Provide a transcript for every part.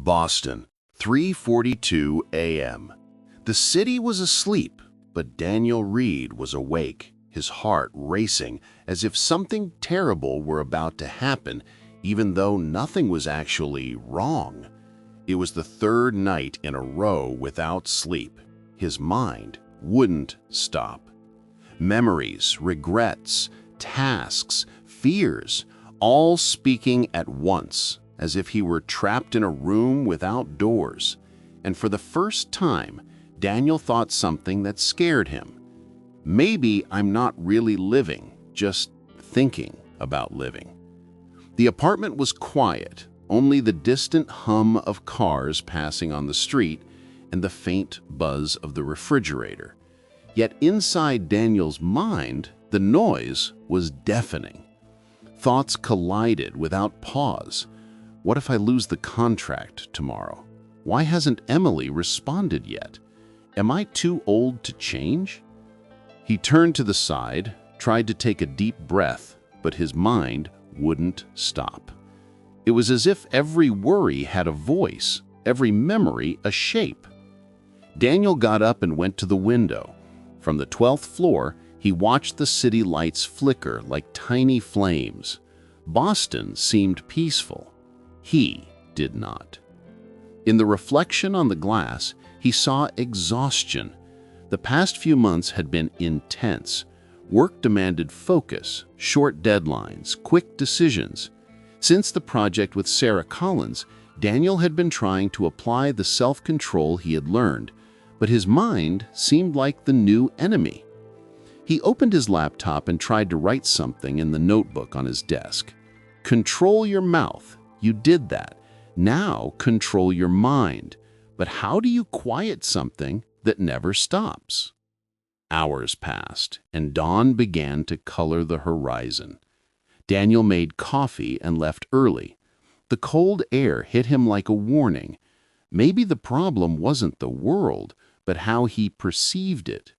Boston, 3:42 a.m. The city was asleep, but Daniel Reed was awake, his heart racing as if something terrible were about to happen, even though nothing was actually wrong. It was the third night in a row without sleep. His mind wouldn't stop. Memories, regrets, tasks, fears, all speaking at once, as if he were trapped in a room without doors. And for the first time, Daniel thought something that scared him. Maybe I'm not really living, just thinking about living. The apartment was quiet, only the distant hum of cars passing on the street and the faint buzz of the refrigerator. Yet inside Daniel's mind, the noise was deafening. Thoughts collided without pause. What if I lose the contract tomorrow? Why hasn't Emily responded yet? Am I too old to change? He turned to the side, tried to take a deep breath, but his mind wouldn't stop. It was as if every worry had a voice, every memory a shape. Daniel got up and went to the window. From the 12th floor, he watched the city lights flicker like tiny flames. Boston seemed peaceful. He did not. In the reflection on the glass, he saw exhaustion. The past few months had been intense. Work demanded focus, short deadlines, quick decisions. Since the project with Sarah Collins, Daniel had been trying to apply the self-control he had learned, but his mind seemed like the new enemy. He opened his laptop and tried to write something in the notebook on his desk. Control your mouth. You did that. Now control your mind. But how do you quiet something that never stops? Hours passed, and dawn began to color the horizon. Daniel made coffee and left early. The cold air hit him like a warning. Maybe the problem wasn't the world, but how he perceived it.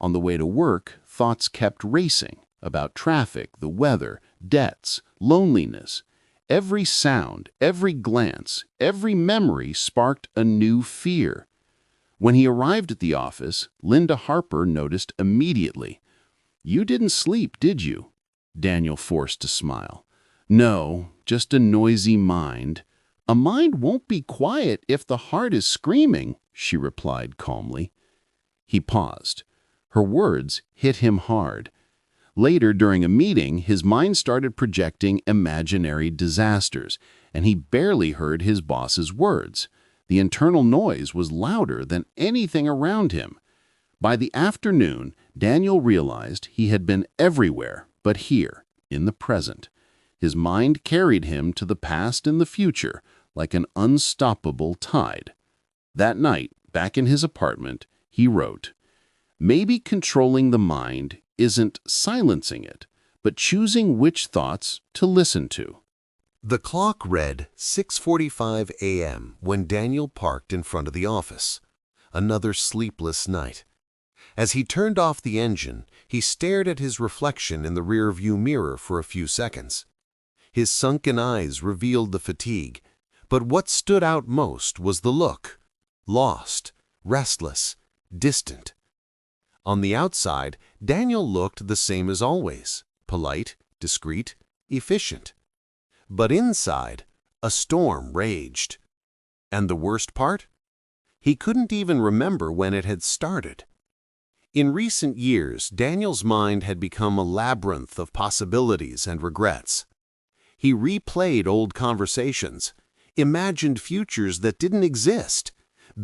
On the way to work, thoughts kept racing about traffic, the weather, debts, loneliness. Every sound, every glance, every memory sparked a new fear. When he arrived at the office, Linda Harper noticed immediately. "You didn't sleep, did you?" Daniel forced a smile. "No, just a noisy mind." "A mind won't be quiet if the heart is screaming," she replied calmly. He paused. Her words hit him hard. Later, during a meeting, his mind started projecting imaginary disasters, and he barely heard his boss's words. The internal noise was louder than anything around him. By the afternoon, Daniel realized he had been everywhere but here, in the present. His mind carried him to the past and the future, like an unstoppable tide. That night, back in his apartment, he wrote, "Maybe controlling the mind isn't silencing it, but choosing which thoughts to listen to." The clock read 6:45 a.m. when Daniel parked in front of the office. Another sleepless night. As he turned off the engine, he stared at his reflection in the rearview mirror for a few seconds. His sunken eyes revealed the fatigue, but what stood out most was the look. Lost, restless, distant. On the outside, Daniel looked the same as always, polite, discreet, efficient. But inside, a storm raged. And the worst part? He couldn't even remember when it had started. In recent years, Daniel's mind had become a labyrinth of possibilities and regrets. He replayed old conversations, imagined futures that didn't exist,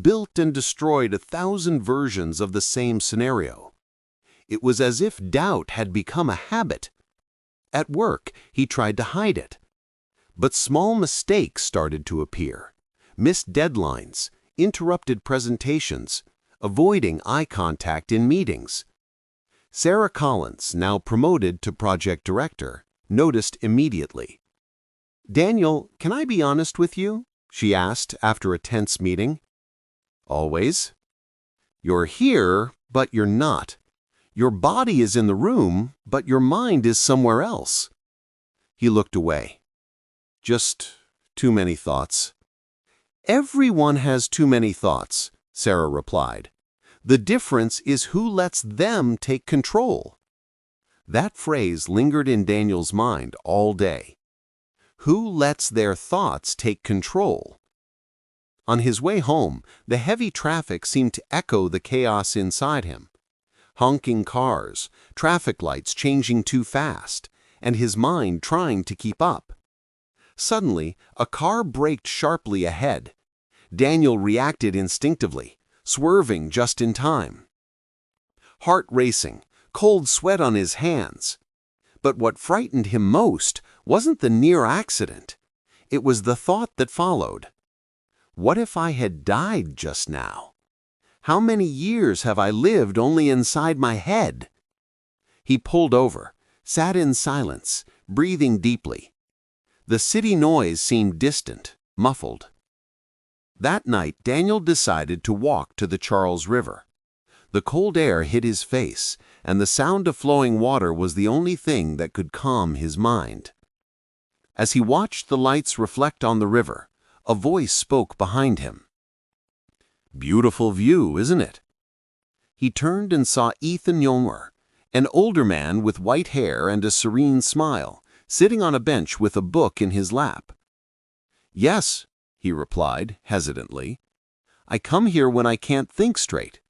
built and destroyed 1,000 versions of the same scenario. It was as if doubt had become a habit. At work, he tried to hide it. But small mistakes started to appear. Missed deadlines, interrupted presentations, avoiding eye contact in meetings. Sarah Collins, now promoted to project director, noticed immediately. "Daniel, can I be honest with you?" she asked after a tense meeting. "Always." "You're here, but you're not. Your body is in the room, but your mind is somewhere else." He looked away. "Just too many thoughts." Everyone has too many thoughts, Sarah replied. The difference is who lets them take control. That phrase lingered in Daniel's mind all day. Who lets their thoughts take control? On his way home, the heavy traffic seemed to echo the chaos inside him. Honking cars, traffic lights changing too fast, and his mind trying to keep up. Suddenly, a car braked sharply ahead. Daniel reacted instinctively, swerving just in time. Heart racing, cold sweat on his hands. But what frightened him most wasn't the near accident. It was the thought that followed. What if I had died just now? How many years have I lived only inside my head? He pulled over, sat in silence, breathing deeply. The city noise seemed distant, muffled. That night, Daniel decided to walk to the Charles River. The cold air hit his face, and the sound of flowing water was the only thing that could calm his mind. As he watched the lights reflect on the river, a voice spoke behind him. "Beautiful view, isn't it?" He turned and saw Ethan Yomer, an older man with white hair and a serene smile, sitting on a bench with a book in his lap. "Yes," he replied, hesitantly. "I come here when I can't think straight."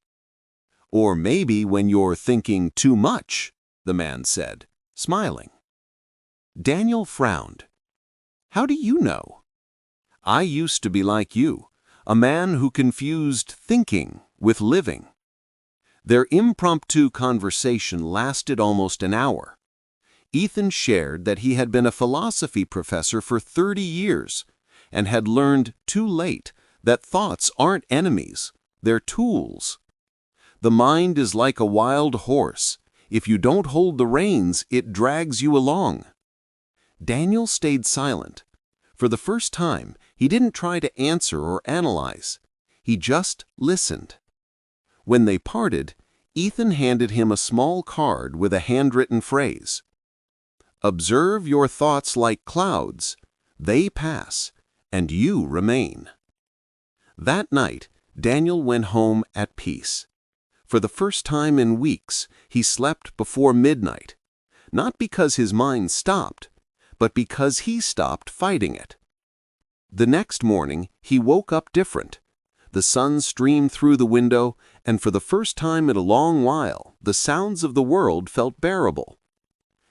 "Or maybe when you're thinking too much," the man said, smiling. Daniel frowned. "How do you know?" "I used to be like you, a man who confused thinking with living." Their impromptu conversation lasted almost an hour. Ethan shared that he had been a philosophy professor for 30 years and had learned too late that thoughts aren't enemies, they're tools. The mind is like a wild horse. If you don't hold the reins, it drags you along. Daniel stayed silent. For the first time, he didn't try to answer or analyze. He just listened. When they parted, Ethan handed him a small card with a handwritten phrase. "Observe your thoughts like clouds. They pass, and you remain." That night, Daniel went home at peace. For the first time in weeks, he slept before midnight, not because his mind stopped, but because he stopped fighting it. The next morning, he woke up different. The sun streamed through the window, and for the first time in a long while, the sounds of the world felt bearable.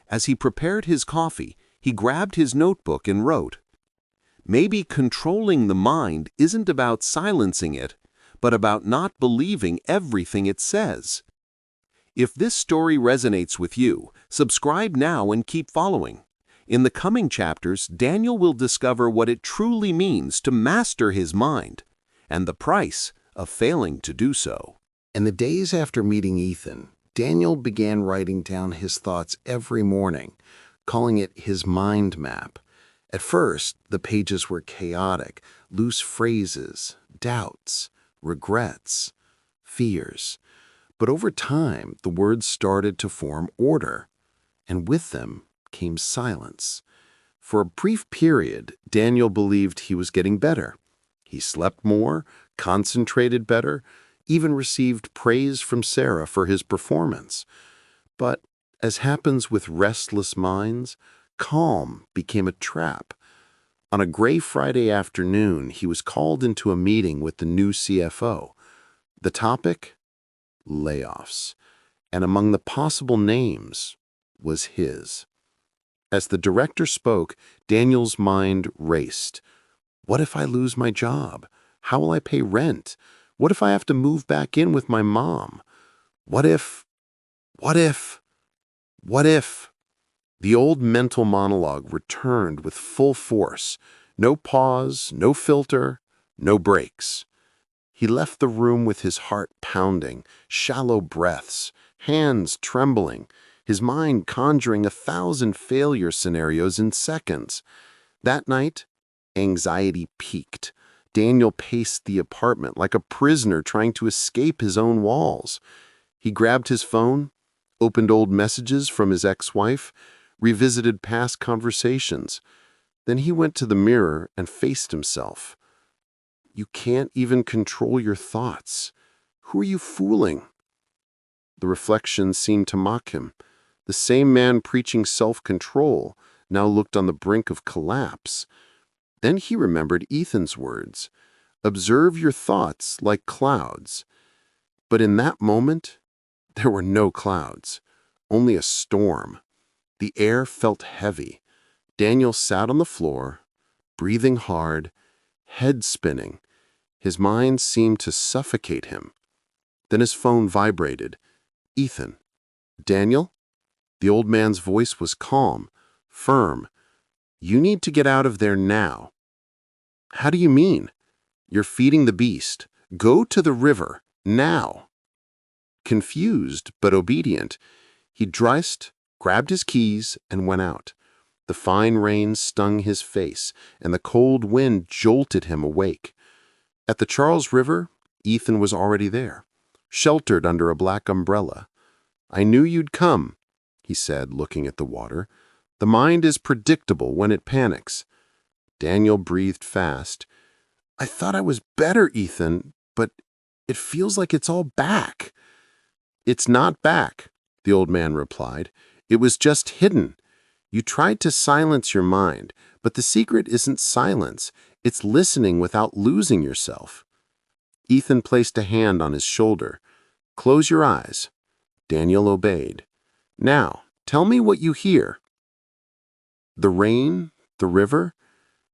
As he prepared his coffee, he grabbed his notebook and wrote, "Maybe controlling the mind isn't about silencing it, but about not believing everything it says." If this story resonates with you, subscribe now and keep following. In the coming chapters, Daniel will discover what it truly means to master his mind, and the price of failing to do so. In the days after meeting Ethan, Daniel began writing down his thoughts every morning, calling it his mind map. At first, the pages were chaotic, loose phrases, doubts, regrets, fears. But over time, the words started to form order, and with them came silence. For a brief period, Daniel believed he was getting better. He slept more, concentrated better, even received praise from Sarah for his performance. But, as happens with restless minds, calm became a trap. On a gray Friday afternoon, he was called into a meeting with the new CFO. The topic? Layoffs. And among the possible names was his. As the director spoke, Daniel's mind raced. What if I lose my job? How will I pay rent? What if I have to move back in with my mom? What if? The old mental monologue returned with full force. No pause, no filter, no breaks. He left the room with his heart pounding, shallow breaths, hands trembling, his mind conjuring 1,000 failure scenarios in seconds. That night, anxiety peaked. Daniel paced the apartment like a prisoner trying to escape his own walls. He grabbed his phone, opened old messages from his ex-wife, revisited past conversations. Then he went to the mirror and faced himself. You can't even control your thoughts. Who are you fooling? The reflection seemed to mock him. The same man preaching self-control now looked on the brink of collapse. Then he remembered Ethan's words, "Observe your thoughts like clouds." But in that moment, there were no clouds, only a storm. The air felt heavy. Daniel sat on the floor, breathing hard, head spinning. His mind seemed to suffocate him. Then his phone vibrated. "Ethan." "Daniel?" The old man's voice was calm, firm. "You need to get out of there now." "How do you mean?" "You're feeding the beast. Go to the river, now." Confused but obedient, he dressed, grabbed his keys, and went out. The fine rain stung his face, and the cold wind jolted him awake. At the Charles River, Ethan was already there, sheltered under a black umbrella. "I knew you'd come," he said, looking at the water. "The mind is predictable when it panics." Daniel breathed fast. "I thought I was better, Ethan, but it feels like it's all back." "It's not back," the old man replied. "It was just hidden. You tried to silence your mind, but the secret isn't silence. It's listening without losing yourself." Ethan placed a hand on his shoulder. "Close your eyes." Daniel obeyed. "Now, tell me what you hear." "The rain, the river,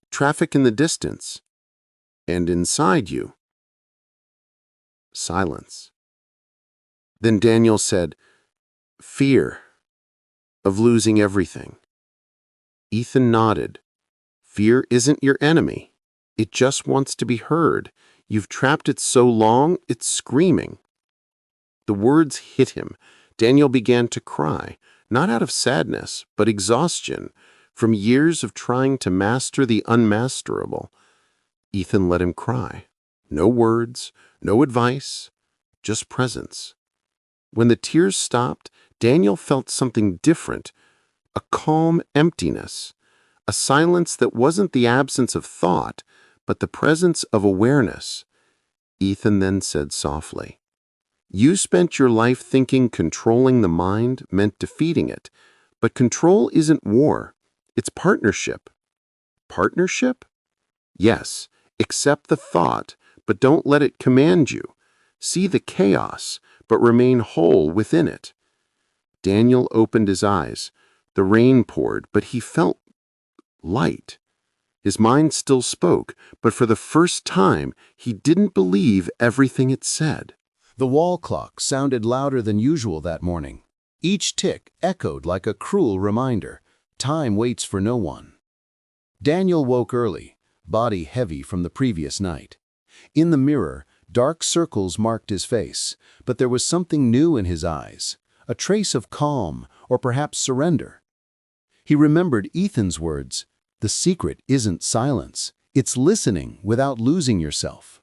traffic in the distance. And inside you?" Silence. Then Daniel said, "Fear of losing everything." Ethan nodded. "Fear isn't your enemy. It just wants to be heard. You've trapped it so long, it's screaming." The words hit him. Daniel began to cry, not out of sadness, but exhaustion, from years of trying to master the unmasterable. Ethan let him cry. No words, no advice, just presence. When the tears stopped, Daniel felt something different, a calm emptiness, a silence that wasn't the absence of thought, but the presence of awareness. Ethan then said softly, "You spent your life thinking controlling the mind meant defeating it, but control isn't war, it's partnership." "Partnership?" "Yes, accept the thought, but don't let it command you. See the chaos, but remain whole within it." Daniel opened his eyes. The rain poured, but he felt light. His mind still spoke, but for the first time, he didn't believe everything it said. The wall clock sounded louder than usual that morning. Each tick echoed like a cruel reminder. Time waits for no one. Daniel woke early, body heavy from the previous night. In the mirror, dark circles marked his face, but there was something new in his eyes, a trace of calm or perhaps surrender. He remembered Ethan's words, "The secret isn't silence, it's listening without losing yourself."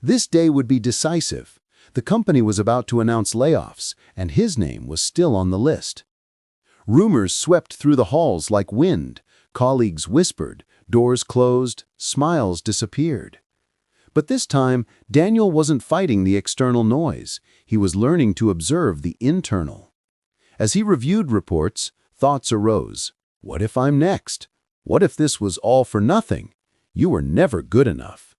This day would be decisive. The company was about to announce layoffs, and his name was still on the list. Rumors swept through the halls like wind. Colleagues whispered, doors closed, smiles disappeared. But this time, Daniel wasn't fighting the external noise. He was learning to observe the internal. As he reviewed reports, thoughts arose. What if I'm next? What if this was all for nothing? You were never good enough.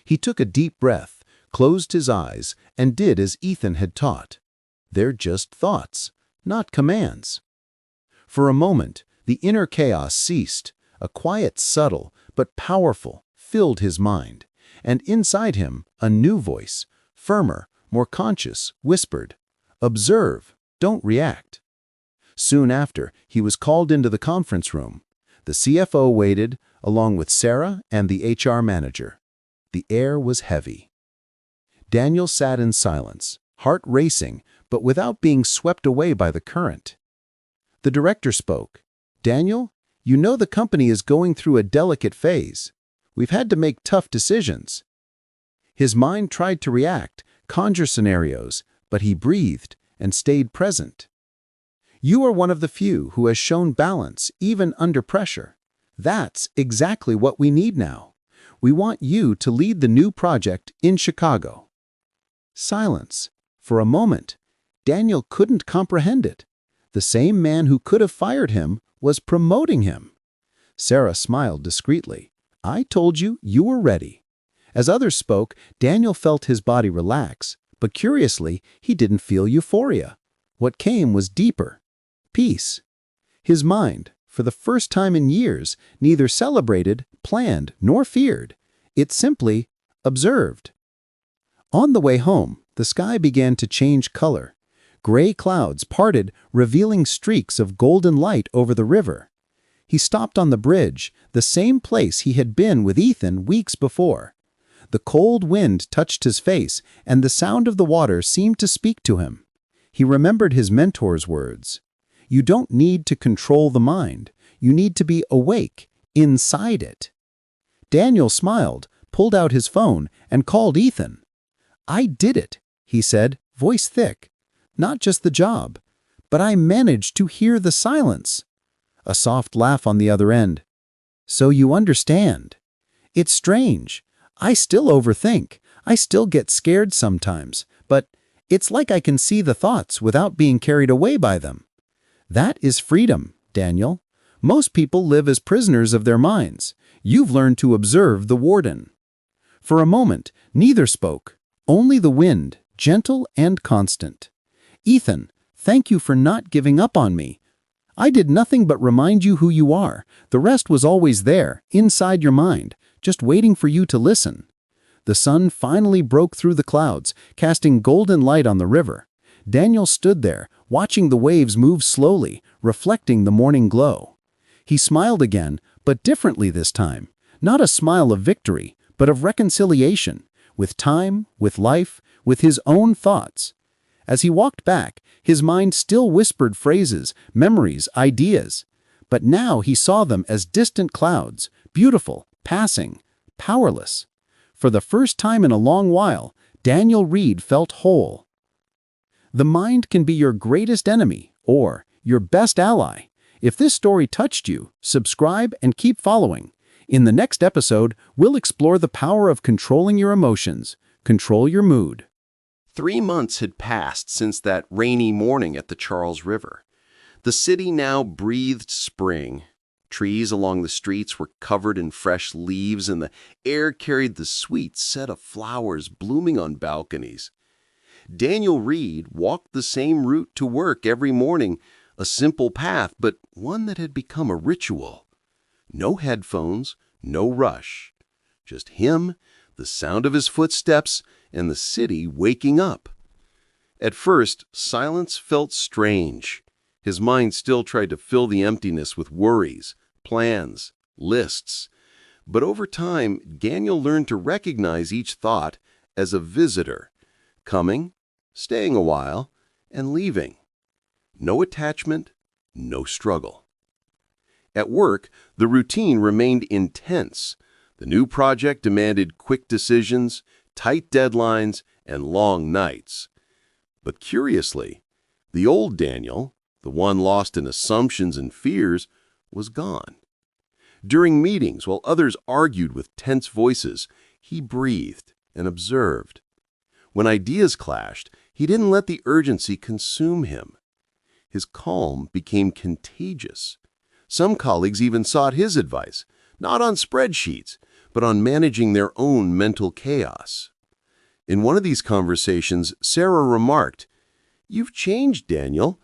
He took a deep breath, closed his eyes, and did as Ethan had taught. They're just thoughts, not commands. For a moment, the inner chaos ceased. A quiet, subtle, but powerful, filled his mind. And inside him, a new voice, firmer, more conscious, whispered, "Observe, don't react." Soon after, he was called into the conference room. The CFO waited, along with Sarah and the HR manager. The air was heavy. Daniel sat in silence, heart racing, but without being swept away by the current. The director spoke. "Daniel, you know the company is going through a delicate phase. We've had to make tough decisions." His mind tried to react, conjure scenarios, but he breathed and stayed present. "You are one of the few who has shown balance even under pressure. That's exactly what we need now. We want you to lead the new project in Chicago." Silence. For a moment, Daniel couldn't comprehend it. The same man who could have fired him was promoting him. Sarah smiled discreetly. "I told you you were ready." As others spoke, Daniel felt his body relax, but curiously, he didn't feel euphoria. What came was deeper. Peace. His mind, for the first time in years, neither celebrated, planned, nor feared. It simply observed. On the way home, the sky began to change color. Gray clouds parted, revealing streaks of golden light over the river. He stopped on the bridge, the same place he had been with Ethan weeks before. The cold wind touched his face, and the sound of the water seemed to speak to him. He remembered his mentor's words. "You don't need to control the mind. You need to be awake, inside it." Daniel smiled, pulled out his phone, and called Ethan. "I did it," he said, voice thick. "Not just the job, but I managed to hear the silence." A soft laugh on the other end. "So you understand. It's strange. I still overthink. I still get scared sometimes, but it's like I can see the thoughts without being carried away by them. That is freedom, Daniel. Most people live as prisoners of their minds. You've learned to observe the warden." For a moment, neither spoke, only the wind, gentle and constant. "Ethan, thank you for not giving up on me. I did nothing but remind you who you are. The rest was always there, inside your mind, just waiting for you to listen." The sun finally broke through the clouds, casting golden light on the river. Daniel stood there, watching the waves move slowly, reflecting the morning glow. He smiled again, but differently this time. Not a smile of victory, but of reconciliation, with time, with life, with his own thoughts. As he walked back, his mind still whispered phrases, memories, ideas. But now he saw them as distant clouds, beautiful, passing, powerless. For the first time in a long while, Daniel Reed felt whole. The mind can be your greatest enemy, or your best ally. If this story touched you, subscribe and keep following. In the next episode, we'll explore the power of controlling your emotions. Control your mood. 3 months had passed since that rainy morning at the Charles River. The city now breathed spring. Trees along the streets were covered in fresh leaves, and the air carried the sweet scent of flowers blooming on balconies. Daniel Reed walked the same route to work every morning, a simple path, but one that had become a ritual. No headphones, no rush. Just him, the sound of his footsteps, and the city waking up. At first, silence felt strange. His mind still tried to fill the emptiness with worries, plans, lists. But over time, Daniel learned to recognize each thought as a visitor, coming, staying a while, and leaving. No attachment, no struggle. At work, the routine remained intense. The new project demanded quick decisions, tight deadlines, and long nights. But curiously, the old Daniel, the one lost in assumptions and fears, was gone. During meetings, while others argued with tense voices, he breathed and observed. When ideas clashed, he didn't let the urgency consume him. His calm became contagious. Some colleagues even sought his advice, not on spreadsheets, but on managing their own mental chaos. In one of these conversations, Sarah remarked, "You've changed, Daniel.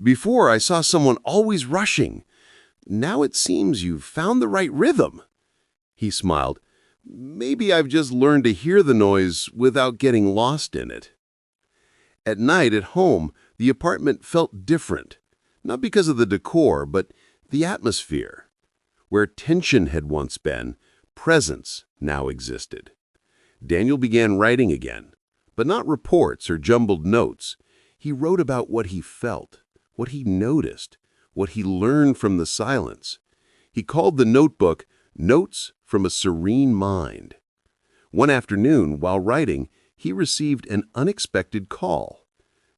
Before, I saw someone always rushing. Now it seems you've found the right rhythm." He smiled. "Maybe I've just learned to hear the noise without getting lost in it." At night at home, the apartment felt different, not because of the decor, but the atmosphere. Where tension had once been, presence now existed. Daniel began writing again, but not reports or jumbled notes. He wrote about what he felt, what he noticed, what he learned from the silence. He called the notebook Notes from a Serene Mind. One afternoon, while writing, he received an unexpected call.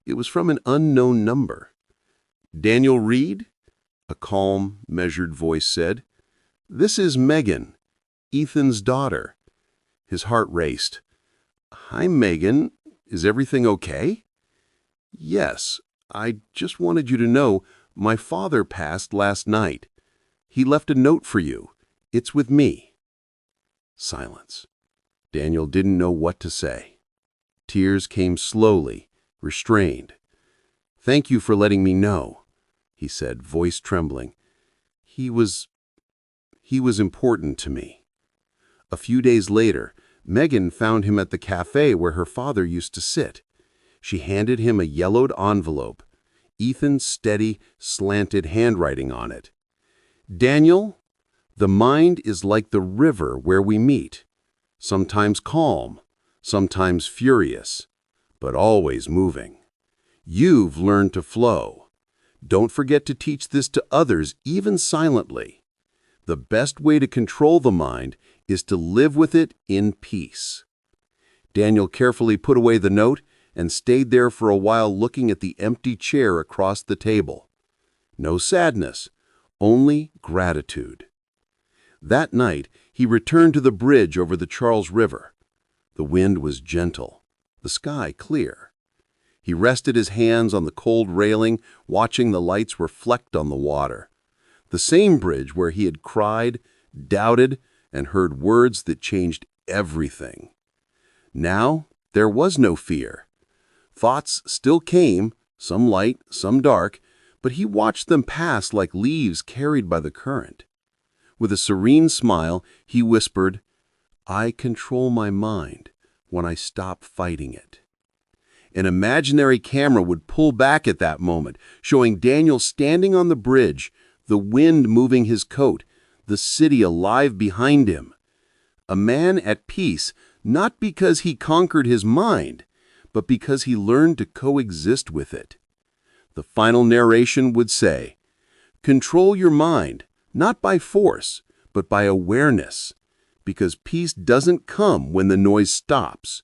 It was from an unknown number. "Daniel Reed?" a calm, measured voice said. "This is Megan, Ethan's daughter. His heart raced. "Hi, Megan. Is everything okay?" "Yes. I just wanted you to know my father passed last night. He left a note for you. It's with me." Silence. Daniel didn't know what to say. Tears came slowly, restrained. "Thank you for letting me know," he said, voice trembling. He was important to me." A few days later, Megan found him at the cafe where her father used to sit. She handed him a yellowed envelope, Ethan's steady, slanted handwriting on it. "Daniel, the mind is like the river where we meet, sometimes calm, sometimes furious, but always moving. You've learned to flow. Don't forget to teach this to others, even silently. The best way to control the mind is to live with it in peace." Daniel carefully put away the note and stayed there for a while looking at the empty chair across the table. No sadness, only gratitude. That night, he returned to the bridge over the Charles River. The wind was gentle, the sky clear. He rested his hands on the cold railing, watching the lights reflect on the water. The same bridge where he had cried, doubted, and heard words that changed everything. Now, there was no fear. Thoughts still came, some light, some dark, but he watched them pass like leaves carried by the current. With a serene smile, he whispered, "I control my mind when I stop fighting it." An imaginary camera would pull back at that moment, showing Daniel standing on the bridge, the wind moving his coat, the city alive behind him. A man at peace, not because he conquered his mind, but because he learned to coexist with it. The final narration would say, "Control your mind, not by force, but by awareness, because peace doesn't come when the noise stops.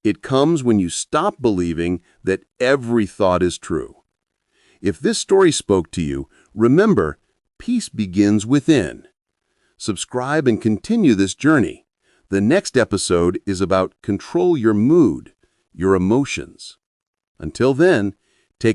It comes when you stop believing that every thought is true." If this story spoke to you, remember, peace begins within. Subscribe and continue this journey. The next episode is about control your mood, your emotions. Until then, take a